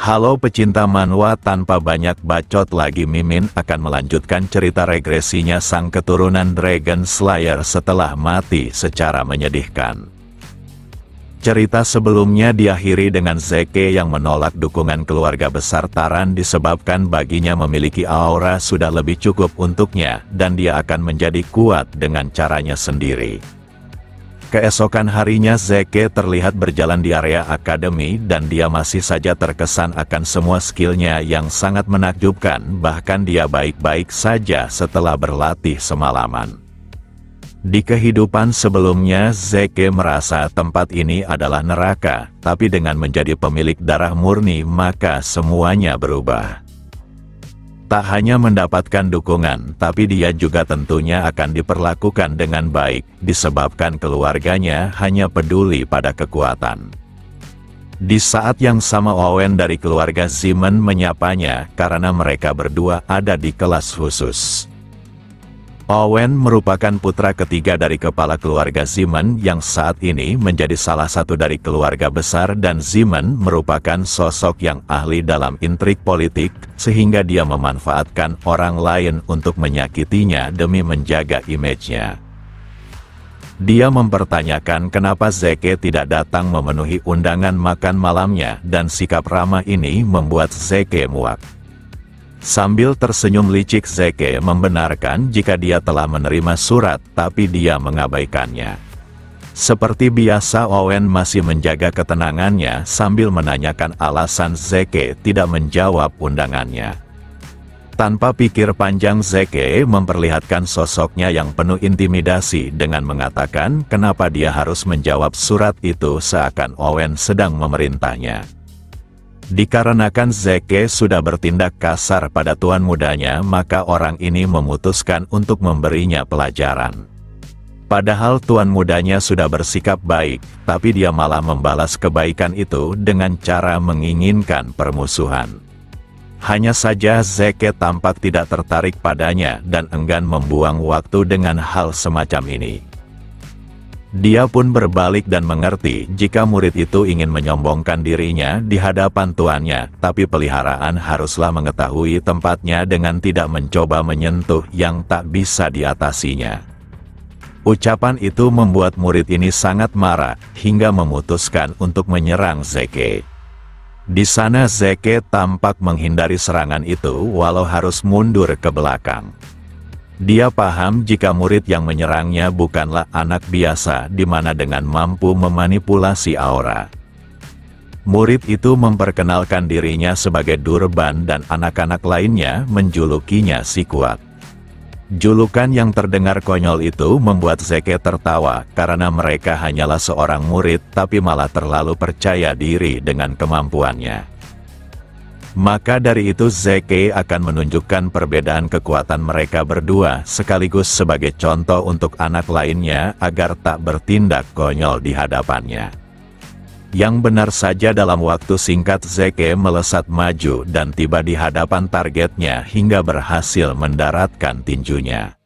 Halo pecinta manhwa, tanpa banyak bacot lagi, Mimin akan melanjutkan cerita regresinya sang keturunan Dragon Slayer setelah mati secara menyedihkan. Cerita sebelumnya diakhiri dengan Zeke yang menolak dukungan keluarga besar Taran disebabkan baginya memiliki aura sudah lebih cukup untuknya dan dia akan menjadi kuat dengan caranya sendiri. Keesokan harinya Zeke terlihat berjalan di area akademi dan dia masih saja terkesan akan semua skillnya yang sangat menakjubkan, bahkan dia baik-baik saja setelah berlatih semalaman. Di kehidupan sebelumnya Zeke merasa tempat ini adalah neraka, tapi dengan menjadi pemilik darah murni maka semuanya berubah. Tak hanya mendapatkan dukungan, tapi dia juga tentunya akan diperlakukan dengan baik, disebabkan keluarganya hanya peduli pada kekuatan. Di saat yang sama Owen dari keluarga Zeman menyapanya, karena mereka berdua ada di kelas khusus. Owen merupakan putra ketiga dari kepala keluarga Zeman yang saat ini menjadi salah satu dari keluarga besar, dan Zeman merupakan sosok yang ahli dalam intrik politik, sehingga dia memanfaatkan orang lain untuk menyakitinya demi menjaga image-nya. Dia mempertanyakan kenapa Zeke tidak datang memenuhi undangan makan malamnya, dan sikap ramah ini membuat Zeke muak. Sambil tersenyum licik Zeke membenarkan jika dia telah menerima surat, tapi dia mengabaikannya. Seperti biasa Owen masih menjaga ketenangannya sambil menanyakan alasan Zeke tidak menjawab undangannya. Tanpa pikir panjang Zeke memperlihatkan sosoknya yang penuh intimidasi dengan mengatakan kenapa dia harus menjawab surat itu seakan Owen sedang memerintahnya. Dikarenakan Zeke sudah bertindak kasar pada tuan mudanya, maka orang ini memutuskan untuk memberinya pelajaran. Padahal tuan mudanya sudah bersikap baik, tapi dia malah membalas kebaikan itu dengan cara menginginkan permusuhan. Hanya saja Zeke tampak tidak tertarik padanya dan enggan membuang waktu dengan hal semacam ini. Dia pun berbalik dan mengerti jika murid itu ingin menyombongkan dirinya di hadapan tuannya, tapi peliharaan haruslah mengetahui tempatnya dengan tidak mencoba menyentuh yang tak bisa diatasinya. Ucapan itu membuat murid ini sangat marah, hingga memutuskan untuk menyerang Zeke. Di sana Zeke tampak menghindari serangan itu walau harus mundur ke belakang. Dia paham jika murid yang menyerangnya bukanlah anak biasa di mana dengan mampu memanipulasi aura. Murid itu memperkenalkan dirinya sebagai Durban dan anak-anak lainnya menjulukinya si kuat. Julukan yang terdengar konyol itu membuat Zeke tertawa karena mereka hanyalah seorang murid tapi malah terlalu percaya diri dengan kemampuannya. Maka dari itu Zeke akan menunjukkan perbedaan kekuatan mereka berdua sekaligus sebagai contoh untuk anak lainnya agar tak bertindak konyol di hadapannya. Yang benar saja dalam waktu singkat Zeke melesat maju dan tiba di hadapan targetnya hingga berhasil mendaratkan tinjunya.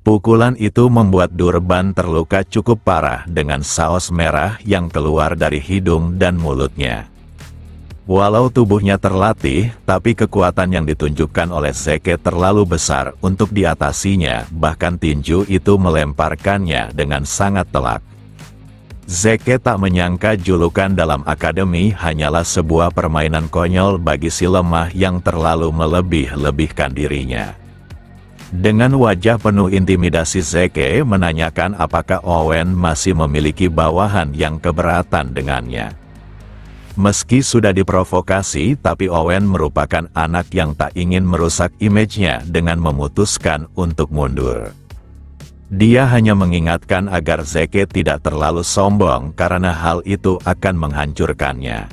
Pukulan itu membuat Durban terluka cukup parah dengan saos merah yang keluar dari hidung dan mulutnya. Walau tubuhnya terlatih, tapi kekuatan yang ditunjukkan oleh Zeke terlalu besar untuk diatasinya, bahkan tinju itu melemparkannya dengan sangat telak. Zeke tak menyangka julukan dalam akademi hanyalah sebuah permainan konyol bagi si lemah yang terlalu melebih-lebihkan dirinya. Dengan wajah penuh intimidasi Zeke menanyakan apakah Owen masih memiliki bawahan yang keberatan dengannya. Meski sudah diprovokasi, tapi Owen merupakan anak yang tak ingin merusak image-nya dengan memutuskan untuk mundur. Dia hanya mengingatkan agar Zeke tidak terlalu sombong karena hal itu akan menghancurkannya.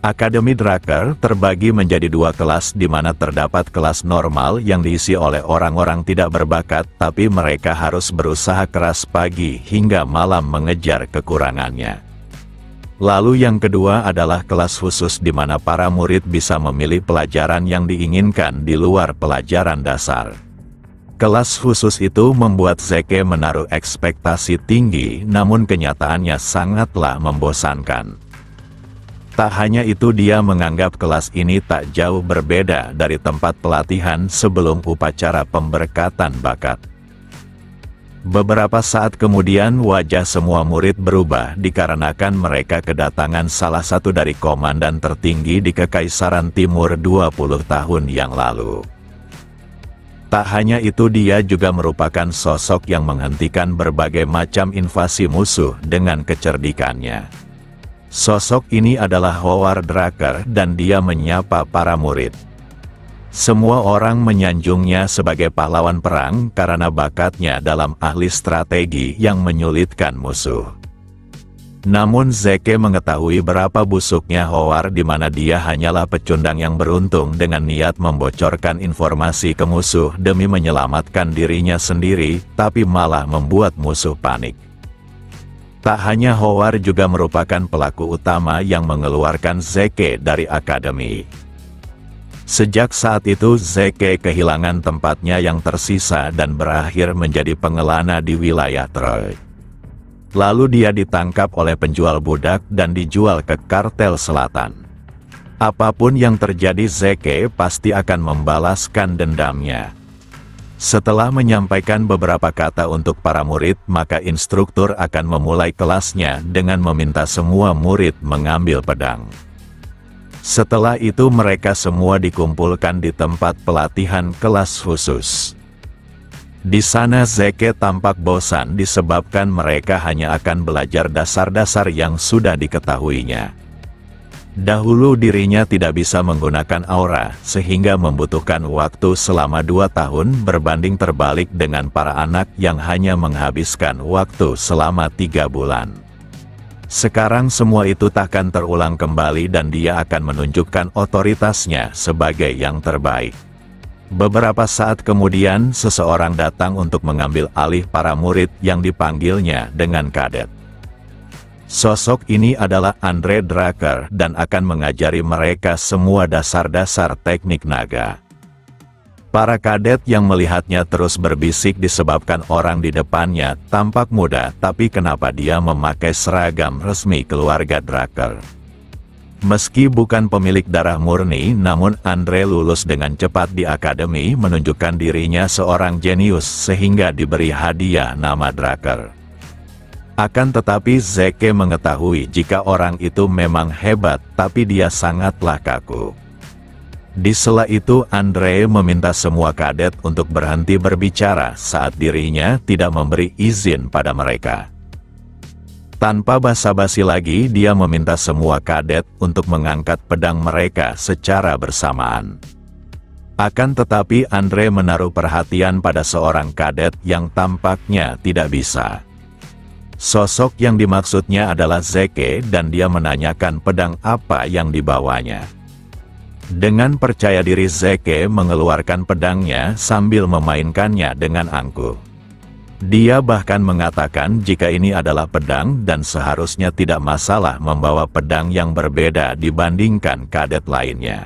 Akademi Drakar terbagi menjadi dua kelas di mana terdapat kelas normal yang diisi oleh orang-orang tidak berbakat tapi mereka harus berusaha keras pagi hingga malam mengejar kekurangannya. Lalu yang kedua adalah kelas khusus di mana para murid bisa memilih pelajaran yang diinginkan di luar pelajaran dasar. Kelas khusus itu membuat Zeke menaruh ekspektasi tinggi, namun kenyataannya sangatlah membosankan. Tak hanya itu, dia menganggap kelas ini tak jauh berbeda dari tempat pelatihan sebelum upacara pemberkatan bakat. Beberapa saat kemudian wajah semua murid berubah dikarenakan mereka kedatangan salah satu dari komandan tertinggi di Kekaisaran Timur 20 tahun yang lalu. Tak hanya itu, dia juga merupakan sosok yang menghentikan berbagai macam invasi musuh dengan kecerdikannya. Sosok ini adalah Howard Drucker dan dia menyapa para murid. Semua orang menyanjungnya sebagai pahlawan perang karena bakatnya dalam ahli strategi yang menyulitkan musuh. Namun Zeke mengetahui berapa busuknya Howard, di mana dia hanyalah pecundang yang beruntung dengan niat membocorkan informasi ke musuh demi menyelamatkan dirinya sendiri, tapi malah membuat musuh panik. Tak hanya Howard juga merupakan pelaku utama yang mengeluarkan Zeke dari akademi. Sejak saat itu Zeke kehilangan tempatnya yang tersisa dan berakhir menjadi pengelana di wilayah Troy. Lalu dia ditangkap oleh penjual budak dan dijual ke kartel selatan. Apapun yang terjadi, Zeke pasti akan membalaskan dendamnya. Setelah menyampaikan beberapa kata untuk para murid, maka instruktur akan memulai kelasnya dengan meminta semua murid mengambil pedang. Setelah itu mereka semua dikumpulkan di tempat pelatihan kelas khusus. Di sana Zeke tampak bosan disebabkan mereka hanya akan belajar dasar-dasar yang sudah diketahuinya. Dahulu dirinya tidak bisa menggunakan aura, sehingga membutuhkan waktu selama 2 tahun berbanding terbalik dengan para anak yang hanya menghabiskan waktu selama 3 bulan. Sekarang semua itu takkan terulang kembali dan dia akan menunjukkan otoritasnya sebagai yang terbaik. Beberapa saat kemudian, seseorang datang untuk mengambil alih para murid yang dipanggilnya dengan kadet. Sosok ini adalah Andre Drucker dan akan mengajari mereka semua dasar-dasar teknik naga. Para kadet yang melihatnya terus berbisik disebabkan orang di depannya tampak muda, tapi kenapa dia memakai seragam resmi keluarga Drucker? Meski bukan pemilik darah murni, namun Andre lulus dengan cepat di akademi, menunjukkan dirinya seorang jenius sehingga diberi hadiah nama Drucker. Akan tetapi Zeke mengetahui jika orang itu memang hebat, tapi dia sangatlah kaku. Di sela itu Andre meminta semua kadet untuk berhenti berbicara saat dirinya tidak memberi izin pada mereka. Tanpa basa-basi lagi, dia meminta semua kadet untuk mengangkat pedang mereka secara bersamaan. Akan tetapi Andre menaruh perhatian pada seorang kadet yang tampaknya tidak bisa. Sosok yang dimaksudnya adalah Zeke dan dia menanyakan pedang apa yang dibawanya. Dengan percaya diri Zeke mengeluarkan pedangnya sambil memainkannya dengan angkuh. Dia bahkan mengatakan jika ini adalah pedang dan seharusnya tidak masalah membawa pedang yang berbeda dibandingkan kadet lainnya.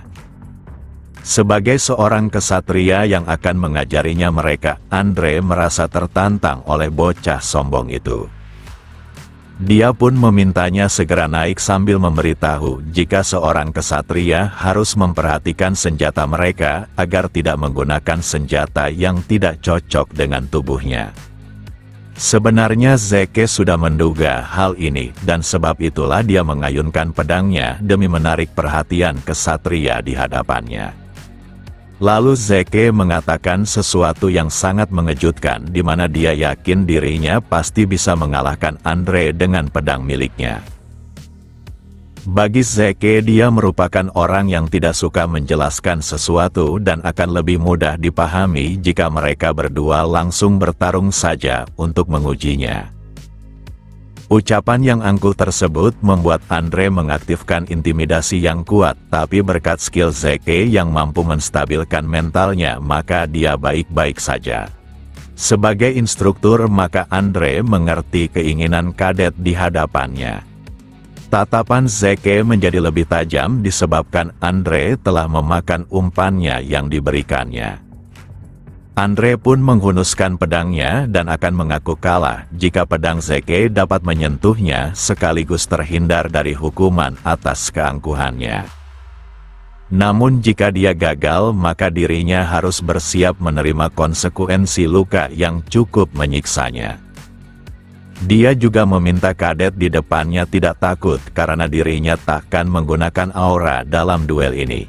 Sebagai seorang kesatria yang akan mengajarinya mereka, Andre merasa tertantang oleh bocah sombong itu. Dia pun memintanya segera naik sambil memberitahu jika seorang kesatria harus memperhatikan senjata mereka agar tidak menggunakan senjata yang tidak cocok dengan tubuhnya. Sebenarnya Zeke sudah menduga hal ini dan sebab itulah dia mengayunkan pedangnya demi menarik perhatian kesatria di hadapannya. Lalu Zeke mengatakan sesuatu yang sangat mengejutkan di mana dia yakin dirinya pasti bisa mengalahkan Andre dengan pedang miliknya. Bagi Zeke, dia merupakan orang yang tidak suka menjelaskan sesuatu dan akan lebih mudah dipahami jika mereka berdua langsung bertarung saja untuk mengujinya. Ucapan yang angkuh tersebut membuat Andre mengaktifkan intimidasi yang kuat, tapi berkat skill Zeke yang mampu menstabilkan mentalnya, maka dia baik-baik saja. Sebagai instruktur, maka Andre mengerti keinginan kadet di hadapannya. Tatapan Zeke menjadi lebih tajam disebabkan Andre telah memakan umpannya yang diberikannya. Andre pun menghunuskan pedangnya dan akan mengaku kalah jika pedang Zeke dapat menyentuhnya sekaligus terhindar dari hukuman atas keangkuhannya. Namun jika dia gagal, maka dirinya harus bersiap menerima konsekuensi luka yang cukup menyiksanya. Dia juga meminta kadet di depannya tidak takut karena dirinya takkan menggunakan aura dalam duel ini.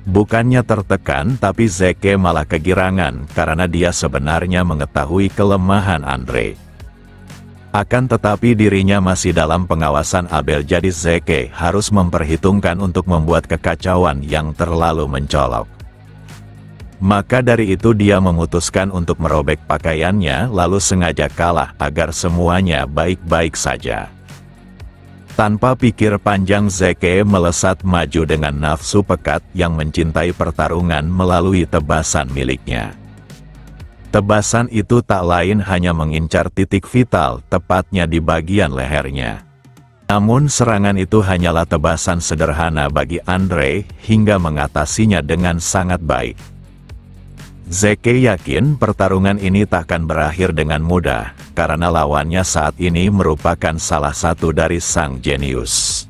Bukannya tertekan, tapi Zeke malah kegirangan karena dia sebenarnya mengetahui kelemahan Andre. Akan tetapi dirinya masih dalam pengawasan Abel, jadi Zeke harus memperhitungkan untuk membuat kekacauan yang terlalu mencolok. Maka dari itu dia memutuskan untuk merobek pakaiannya lalu sengaja kalah agar semuanya baik-baik saja. Tanpa pikir panjang, Zeke melesat maju dengan nafsu pekat yang mencintai pertarungan melalui tebasan miliknya. Tebasan itu tak lain hanya mengincar titik vital, tepatnya di bagian lehernya. Namun serangan itu hanyalah tebasan sederhana bagi Andre hingga mengatasinya dengan sangat baik. Zeke yakin pertarungan ini takkan berakhir dengan mudah, karena lawannya saat ini merupakan salah satu dari sang jenius.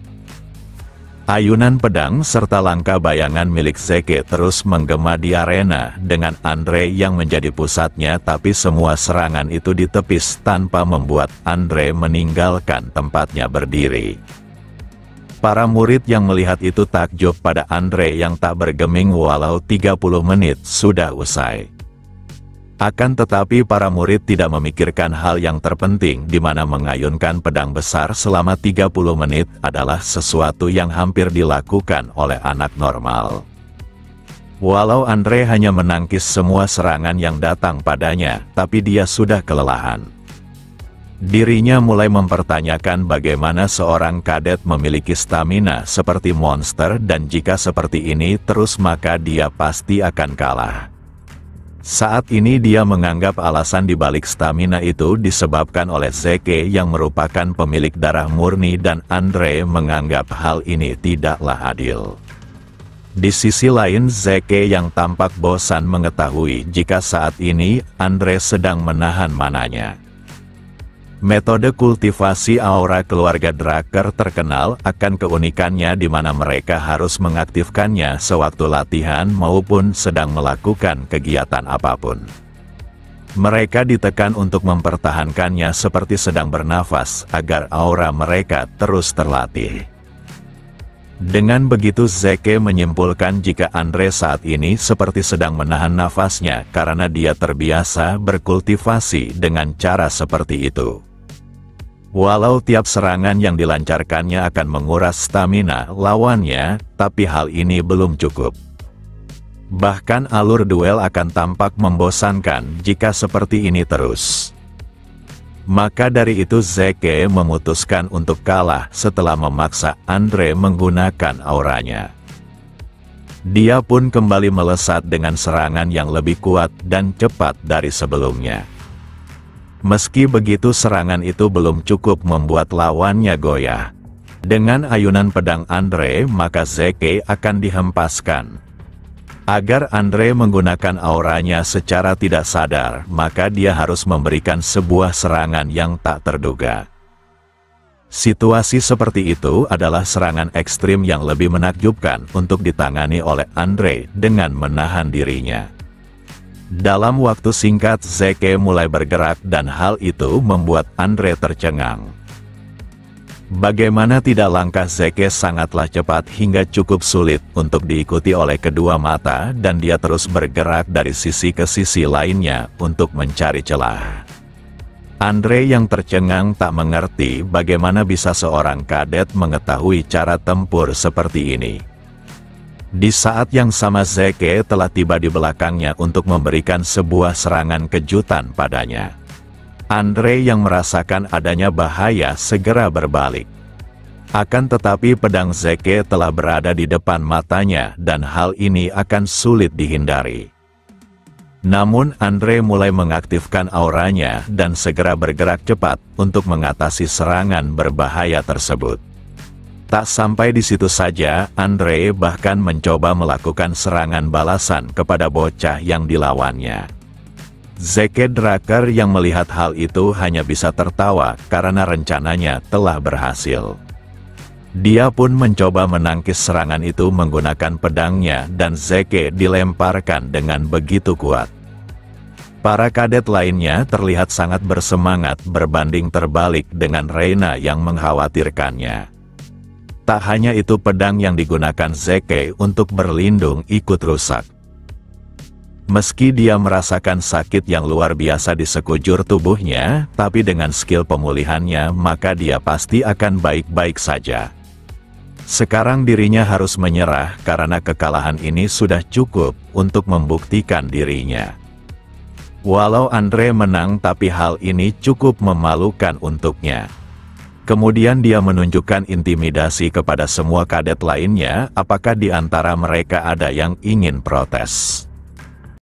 Ayunan pedang serta langkah bayangan milik Zeke terus menggema di arena dengan Andre yang menjadi pusatnya, tapi semua serangan itu ditepis tanpa membuat Andre meninggalkan tempatnya berdiri. Para murid yang melihat itu takjub pada Andre yang tak bergeming walau 30 menit sudah usai. Akan tetapi para murid tidak memikirkan hal yang terpenting, di mana mengayunkan pedang besar selama 30 menit adalah sesuatu yang hampir dilakukan oleh anak normal. Walau Andre hanya menangkis semua serangan yang datang padanya, tapi dia sudah kelelahan. Dirinya mulai mempertanyakan bagaimana seorang kadet memiliki stamina seperti monster, dan jika seperti ini terus maka dia pasti akan kalah. Saat ini dia menganggap alasan dibalik stamina itu disebabkan oleh Zeke yang merupakan pemilik darah murni, dan Andre menganggap hal ini tidaklah adil. Di sisi lain, Zeke yang tampak bosan mengetahui jika saat ini Andre sedang menahan mananya. Metode kultivasi aura keluarga Drakkar terkenal akan keunikannya, di mana mereka harus mengaktifkannya sewaktu latihan maupun sedang melakukan kegiatan apapun. Mereka ditekan untuk mempertahankannya seperti sedang bernafas agar aura mereka terus terlatih. Dengan begitu Zeke menyimpulkan jika Andre saat ini seperti sedang menahan nafasnya karena dia terbiasa berkultivasi dengan cara seperti itu. Walau tiap serangan yang dilancarkannya akan menguras stamina lawannya, tapi hal ini belum cukup. Bahkan alur duel akan tampak membosankan jika seperti ini terus. Maka dari itu Zeke memutuskan untuk kalah setelah memaksa Andre menggunakan auranya. Dia pun kembali melesat dengan serangan yang lebih kuat dan cepat dari sebelumnya. Meski begitu, serangan itu belum cukup membuat lawannya goyah. Dengan ayunan pedang Andre, maka Zeke akan dihempaskan. Agar Andre menggunakan auranya secara tidak sadar, maka dia harus memberikan sebuah serangan yang tak terduga. Situasi seperti itu adalah serangan ekstrim yang lebih menakjubkan untuk ditangani oleh Andre dengan menahan dirinya. Dalam waktu singkat Zeke mulai bergerak dan hal itu membuat Andre tercengang. Bagaimana tidak, langkah Zeke sangatlah cepat hingga cukup sulit untuk diikuti oleh kedua mata, dan dia terus bergerak dari sisi ke sisi lainnya untuk mencari celah. Andre yang tercengang tak mengerti bagaimana bisa seorang kadet mengetahui cara tempur seperti ini. Di saat yang sama Zeke telah tiba di belakangnya untuk memberikan sebuah serangan kejutan padanya. Andre yang merasakan adanya bahaya segera berbalik. Akan tetapi pedang Zeke telah berada di depan matanya dan hal ini akan sulit dihindari. Namun Andre mulai mengaktifkan auranya dan segera bergerak cepat untuk mengatasi serangan berbahaya tersebut. Tak sampai di situ saja, Andre bahkan mencoba melakukan serangan balasan kepada bocah yang dilawannya. Zeke Dracker yang melihat hal itu hanya bisa tertawa karena rencananya telah berhasil. Dia pun mencoba menangkis serangan itu menggunakan pedangnya dan Zeke dilemparkan dengan begitu kuat. Para kadet lainnya terlihat sangat bersemangat berbanding terbalik dengan Reina yang mengkhawatirkannya. Tak hanya itu, pedang yang digunakan Zeke untuk berlindung ikut rusak. Meski dia merasakan sakit yang luar biasa di sekujur tubuhnya, tapi dengan skill pemulihannya maka dia pasti akan baik-baik saja. Sekarang dirinya harus menyerah karena kekalahan ini sudah cukup untuk membuktikan dirinya. Walau Andre menang, tapi hal ini cukup memalukan untuknya. Kemudian dia menunjukkan intimidasi kepada semua kadet lainnya. Apakah di antara mereka ada yang ingin protes?